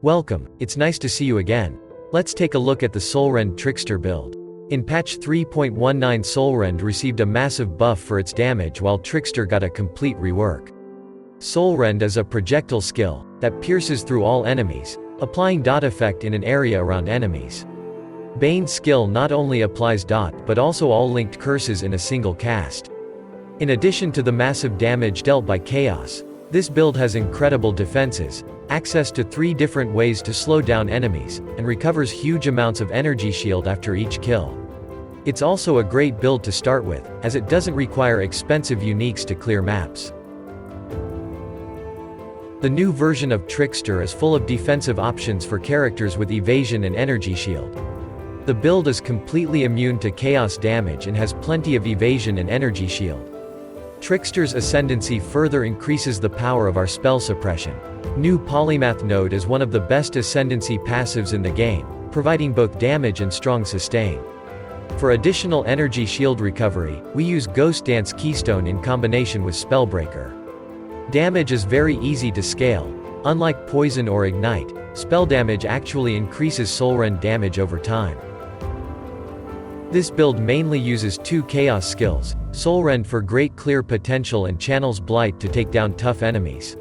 Welcome, it's nice to see you again. Let's take a look at the Soulrend Trickster build. In patch 3.19 Soulrend received a massive buff for its damage while Trickster got a complete rework. Soulrend is a projectile skill that pierces through all enemies, applying dot effect in an area around enemies. Bane's skill not only applies dot but also all linked curses in a single cast. In addition to the massive damage dealt by Chaos, this build has incredible defenses, access to 3 different ways to slow down enemies, and recovers huge amounts of energy shield after each kill. It's also a great build to start with, as it doesn't require expensive uniques to clear maps. The new version of Trickster is full of defensive options for characters with evasion and energy shield. The build is completely immune to chaos damage and has plenty of evasion and energy shield. Trickster's ascendancy further increases the power of our spell suppression. New Polymath node is one of the best ascendancy passives in the game, providing both damage and strong sustain. For additional energy shield recovery, we use Ghost Dance Keystone in combination with Spellbreaker. Damage is very easy to scale. Unlike Poison or Ignite, spell damage actually increases Soulrend damage over time. This build mainly uses 2 Chaos skills, Soulrend for great clear potential and channels Blight to take down tough enemies.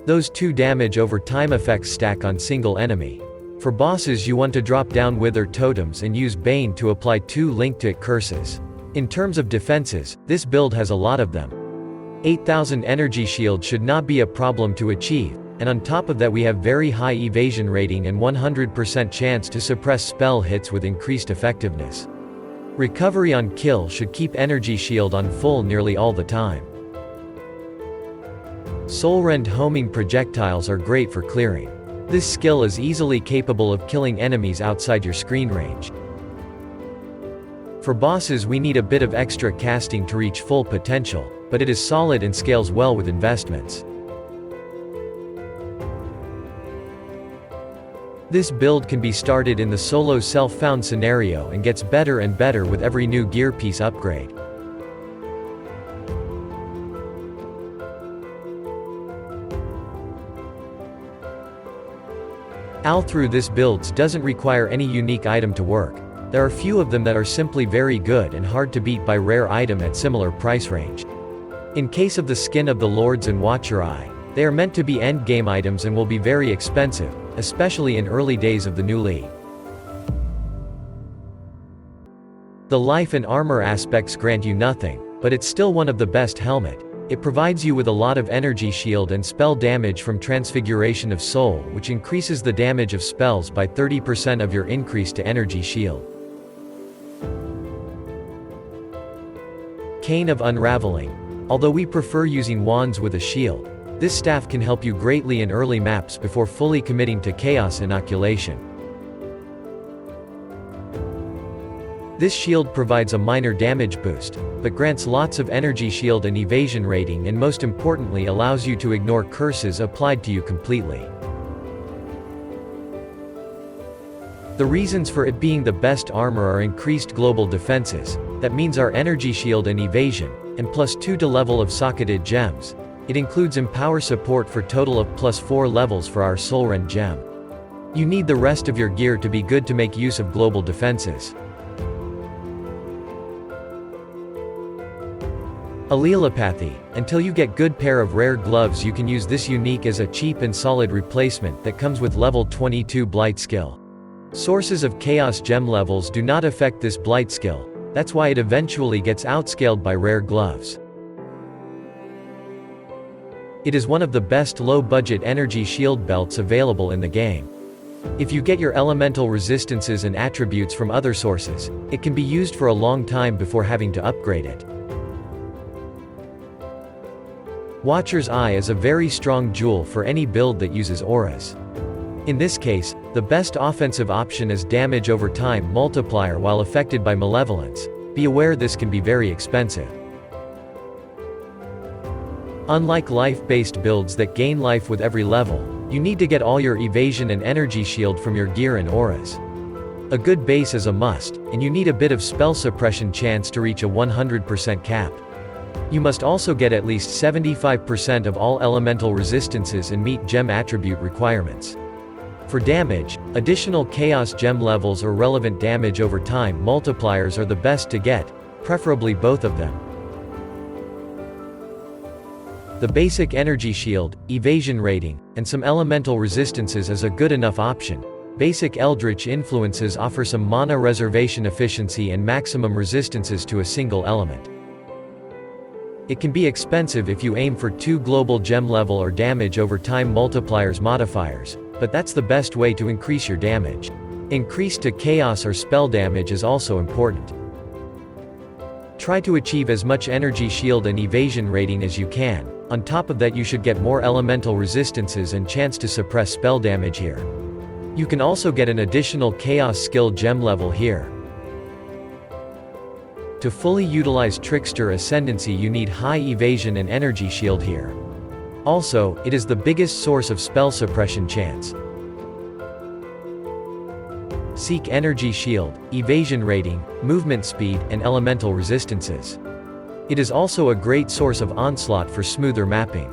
Those 2 damage over time effects stack on single enemy. For bosses you want to drop down Wither totems and use Bane to apply 2 linked to it curses. In terms of defenses, this build has a lot of them. 8000 energy shield should not be a problem to achieve, and on top of that we have very high evasion rating and 100% chance to suppress spell hits with increased effectiveness. Recovery on kill should keep energy shield on full nearly all the time. Soulrend homing projectiles are great for clearing. This skill is easily capable of killing enemies outside your screen range. For bosses we need a bit of extra casting to reach full potential, but it is solid and scales well with investments. This build can be started in the solo self-found scenario and gets better and better with every new gear piece upgrade. All through this builds doesn't require any unique item to work. There are few of them that are simply very good and hard to beat by rare item at similar price range. In case of the skin of the Lords and Watcher Eye, they are meant to be endgame items and will be very expensive, especially in early days of the new league. The life and armor aspects grant you nothing, but it's still one of the best helmet. It provides you with a lot of energy shield and spell damage from Transfiguration of Soul, which increases the damage of spells by 30% of your increase to energy shield. Cane of Unraveling. Although we prefer using wands with a shield, this staff can help you greatly in early maps before fully committing to Chaos Inoculation. This shield provides a minor damage boost, but grants lots of energy shield and evasion rating and most importantly allows you to ignore curses applied to you completely. The reasons for it being the best armor are increased global defenses, that means our energy shield and evasion, and +2 to level of socketed gems. It includes Empower support for total of +4 levels for our Soulrend gem. You need the rest of your gear to be good to make use of global defenses. Allelopathy. Until you get good pair of rare gloves you can use this unique as a cheap and solid replacement that comes with level 22 Blight skill. Sources of Chaos gem levels do not affect this Blight skill, that's why it eventually gets outscaled by rare gloves. It is one of the best low-budget energy shield belts available in the game. If you get your elemental resistances and attributes from other sources, it can be used for a long time before having to upgrade it. Watcher's Eye is a very strong jewel for any build that uses auras. In this case, the best offensive option is damage over time multiplier while affected by malevolence. Be aware this can be very expensive. Unlike life-based builds that gain life with every level, you need to get all your evasion and energy shield from your gear and auras. A good base is a must, and you need a bit of spell suppression chance to reach a 100% cap. You must also get at least 75% of all elemental resistances and meet gem attribute requirements. For damage, additional Chaos Gem levels or relevant damage over time multipliers are the best to get, preferably both of them. The basic energy shield, evasion rating, and some elemental resistances is a good enough option. Basic Eldritch influences offer some mana reservation efficiency and maximum resistances to a single element. It can be expensive if you aim for 2 global gem level or damage over time multipliers modifiers, but that's the best way to increase your damage. Increase to chaos or spell damage is also important. Try to achieve as much energy shield and evasion rating as you can. On top of that, you should get more elemental resistances and chance to suppress spell damage here. You can also get an additional chaos skill gem level here. To fully utilize Trickster Ascendancy, you need high evasion and energy shield here. Also, it is the biggest source of spell suppression chance. Seek energy shield, evasion rating, movement speed, and elemental resistances. It is also a great source of onslaught for smoother mapping.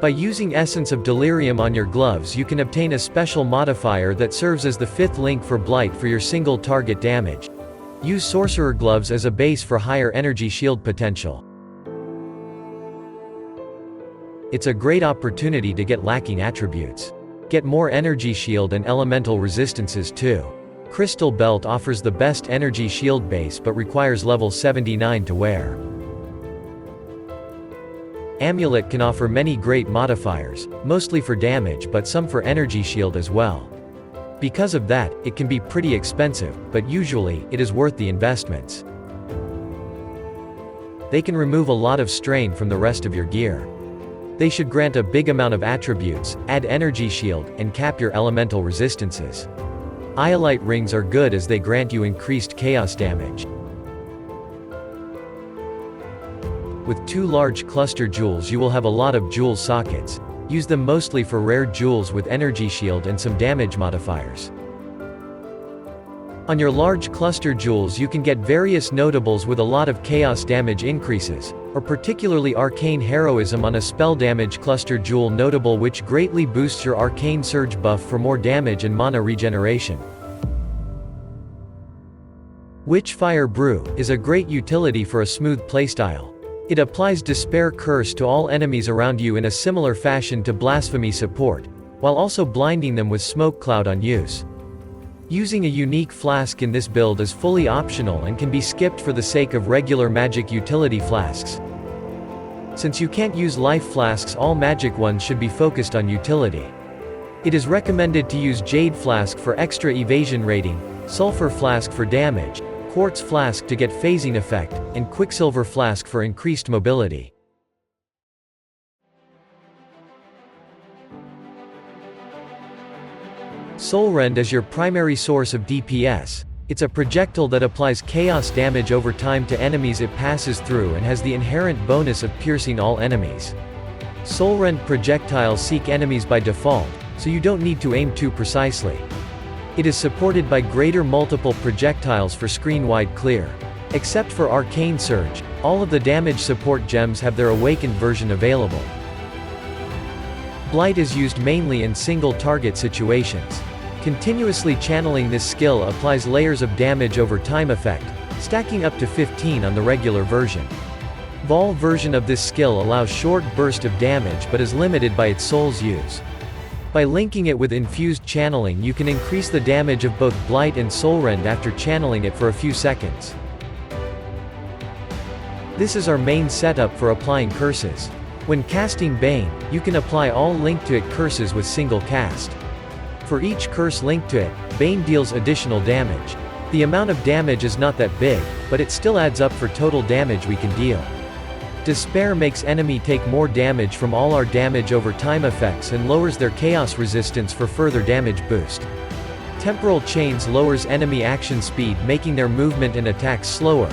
By using Essence of Delirium on your gloves, you can obtain a special modifier that serves as the 5th link for Blight for your single target damage. Use Sorcerer Gloves as a base for higher energy shield potential. It's a great opportunity to get lacking attributes. Get more energy shield and elemental resistances too. Crystal Belt offers the best energy shield base but requires level 79 to wear. Amulet can offer many great modifiers, mostly for damage but some for energy shield as well. Because of that, it can be pretty expensive, but usually, it is worth the investments. They can remove a lot of strain from the rest of your gear. They should grant a big amount of attributes, add energy shield, and cap your elemental resistances. Iolite rings are good as they grant you increased chaos damage. With 2 large cluster jewels, you will have a lot of jewel sockets. Use them mostly for rare jewels with energy shield and some damage modifiers. On your large cluster jewels you can get various notables with a lot of chaos damage increases, or particularly arcane heroism on a spell damage cluster jewel notable which greatly boosts your arcane surge buff for more damage and mana regeneration. Witchfire Brew is a great utility for a smooth playstyle. It applies Despair Curse to all enemies around you in a similar fashion to Blasphemy support, while also blinding them with Smoke Cloud on use. Using a unique flask in this build is fully optional and can be skipped for the sake of regular magic utility flasks. Since you can't use life flasks, all magic ones should be focused on utility. It is recommended to use Jade Flask for extra evasion rating, Sulfur Flask for damage, Quartz Flask to get phasing effect, and Quicksilver Flask for increased mobility. Soulrend is your primary source of DPS. It's a projectile that applies chaos damage over time to enemies it passes through and has the inherent bonus of piercing all enemies. Soulrend projectiles seek enemies by default, so you don't need to aim too precisely. It is supported by greater multiple projectiles for screen-wide clear. Except for Arcane Surge, all of the damage support gems have their awakened version available. Blight is used mainly in single-target situations. Continuously channeling this skill applies layers of damage over time effect, stacking up to 15 on the regular version. Vol version of this skill allows short burst of damage but is limited by its soul's use. By linking it with infused channeling you can increase the damage of both Blight and Soulrend after channeling it for a few seconds. This is our main setup for applying curses. When casting Bane, you can apply all linked to it curses with single cast. For each curse linked to it, Bane deals additional damage. The amount of damage is not that big, but it still adds up for total damage we can deal. Despair makes enemy take more damage from all our damage over time effects and lowers their chaos resistance for further damage boost. Temporal Chains lowers enemy action speed, making their movement and attacks slower.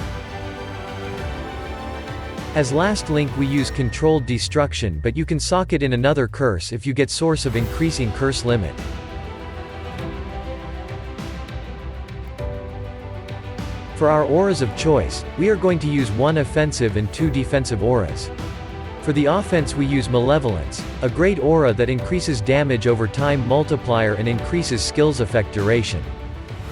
As last link we use Controlled Destruction, but you can sock it in another curse if you get source of increasing curse limit. For our auras of choice, we are going to use 1 offensive and 2 defensive auras. For the offense we use Malevolence, a great aura that increases damage over time multiplier and increases skills effect duration.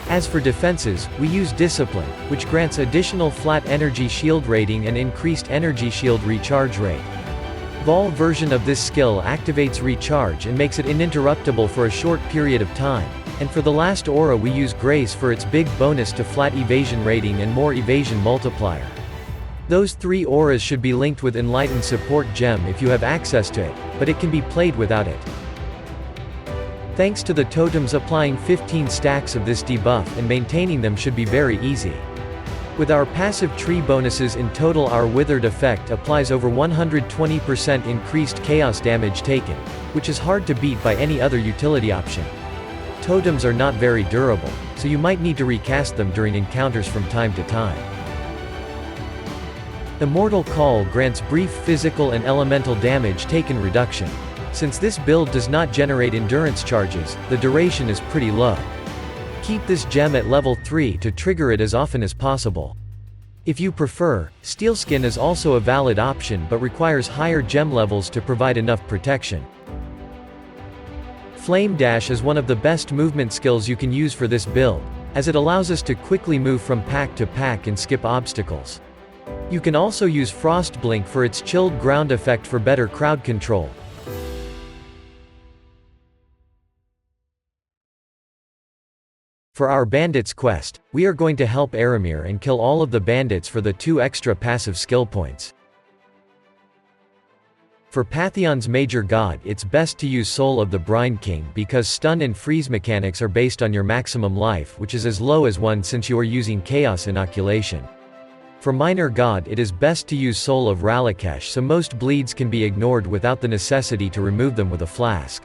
As for defenses, we use Discipline, which grants additional flat energy shield rating and increased energy shield recharge rate. Vol version of this skill activates recharge and makes it uninterruptible for a short period of time. And for the last aura we use Grace for its big bonus to flat evasion rating and more evasion multiplier. Those 3 auras should be linked with Enlightened Support Gem if you have access to it, but it can be played without it. Thanks to the totems, applying 15 stacks of this debuff and maintaining them should be very easy. With our passive tree bonuses in total, our Withered effect applies over 120% increased chaos damage taken, which is hard to beat by any other utility option. Totems are not very durable, so you might need to recast them during encounters from time to time. Immortal Call grants brief physical and elemental damage taken reduction. Since this build does not generate endurance charges, the duration is pretty low. Keep this gem at level 3 to trigger it as often as possible. If you prefer, Steelskin is also a valid option but requires higher gem levels to provide enough protection. Flame Dash is one of the best movement skills you can use for this build, as it allows us to quickly move from pack to pack and skip obstacles. You can also use Frost Blink for its chilled ground effect for better crowd control. For our Bandits quest, we are going to help Aramir and kill all of the bandits for the 2 extra passive skill points. For Pantheon's major god, it's best to use Soul of the Brine King because stun and freeze mechanics are based on your maximum life, which is as low as 1 since you are using Chaos Inoculation. For minor god, it is best to use Soul of Ralakesh so most bleeds can be ignored without the necessity to remove them with a flask.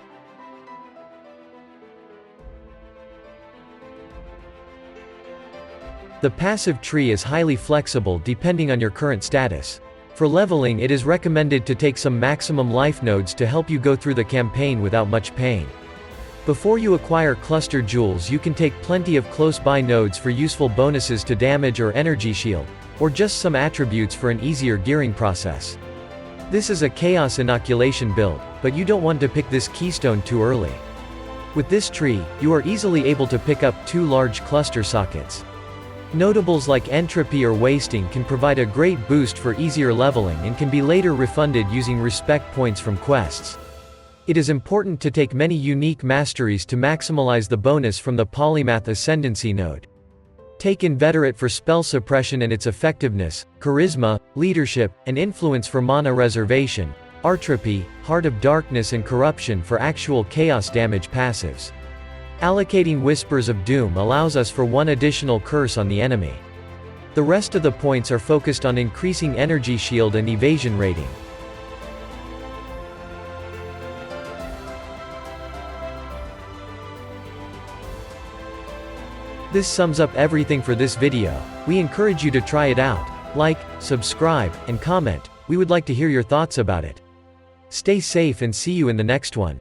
The passive tree is highly flexible depending on your current status. For leveling, it is recommended to take some maximum life nodes to help you go through the campaign without much pain. Before you acquire cluster jewels, you can take plenty of close-by nodes for useful bonuses to damage or energy shield, or just some attributes for an easier gearing process. This is a Chaos Inoculation build, but you don't want to pick this keystone too early. With this tree, you are easily able to pick up 2 large cluster sockets. Notables like Entropy or Wasting can provide a great boost for easier leveling and can be later refunded using respect points from quests. It is important to take many unique masteries to maximize the bonus from the Polymath Ascendancy node. Take Inveterate for spell suppression and its effectiveness, Charisma, Leadership, and Influence for mana reservation, Artropy, Heart of Darkness and Corruption for actual chaos damage passives. Allocating Whispers of Doom allows us for 1 additional curse on the enemy. The rest of the points are focused on increasing energy shield and evasion rating. This sums up everything for this video. We encourage you to try it out. Like, subscribe, and comment. We would like to hear your thoughts about it. Stay safe and see you in the next one.